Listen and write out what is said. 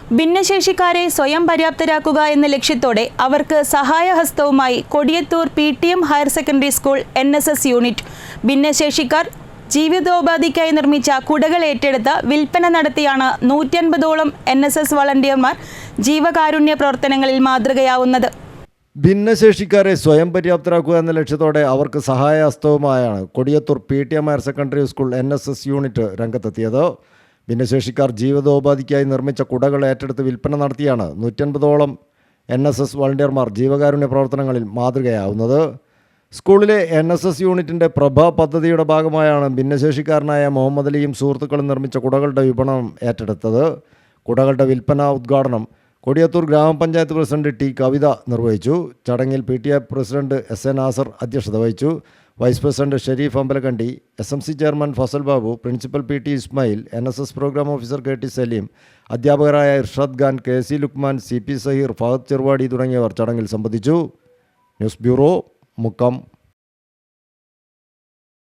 ഭിന്നശേഷിക്കാരെ സ്വയം പര്യാപ്തരാക്കുക എന്ന ലക്ഷ്യത്തോടെ അവർക്ക് സഹായഹസ്തവുമായി Kodiyathur PTM higher secondary school NSS unit ഭിന്നശേഷിക്കാർ ജീവിതോപാധിക്കായി നിർമ്മിച്ച കുടകൾ ഏറ്റെടുത്ത് വിൽപ്പന നടത്തിയാണ് 150ഓളം NSS വളണ്ടിയർമാർ ജീവകാരുണ്യ പ്രവർത്തനങ്ങളിൽ മാതൃകയാവുന്നത്. ഭിന്നശേഷിക്കാരെ സ്വയം പര്യാപ്തരാക്കുക എന്ന ലക്ഷ്യത്തോടെ അവർക്ക് സഹായഹസ്തവുമായാണ് Kodiyathur PTM higher secondary school NSS unit രംഗത്തെത്തിയത്. ഭിന്നശേഷിക്കാർ ജീവിതോപാധിക്കായി നിർമ്മിച്ച കുടകൾ ഏറ്റെടുത്ത് വിൽപ്പന നടത്തിയാണ് 150ഓളം NSS വളണ്ടിയർമാർ ജീവകാരുണ്യ പ്രവർത്തനങ്ങളിൽ മാതൃകയാവുന്നത്. സ്കൂളിലെ NSS യൂണിറ്റിൻ്റെ പ്രഭ പദ്ധതിയുടെ ഭാഗമായാണ് ഭിന്നശേഷിക്കാരനായ മുഹമ്മദ് അലിയും സുഹൃത്തുക്കളും നിർമ്മിച്ച കുടകളുടെ വിപണനം ഏറ്റെടുത്തത്. കുടകളുടെ വിൽപ്പന ഉദ്ഘാടനം കൊടിയത്തൂർ ഗ്രാമപഞ്ചായത്ത് പ്രസിഡന്റ് T. കവിത നിർവഹിച്ചു. ചടങ്ങിൽ PTA പ്രസിഡന്റ് SA നാസർ അധ്യക്ഷത വഹിച്ചു. Vice president Sharif Ambalakkandi, SMC chairman Fasal Babu, principal PT Ismail, NSS programme officer KT Saleem, അധ്യാപകരായ ഇർഷാദ് ഖാൻ, KC ലുക്മാൻ, CP സഹീർ, ഫഹദ് ചെറുവാടി തുടങ്ങിയവർ ചടങ്ങിൽ സംബന്ധിച്ചു. News bureau, Mukkam.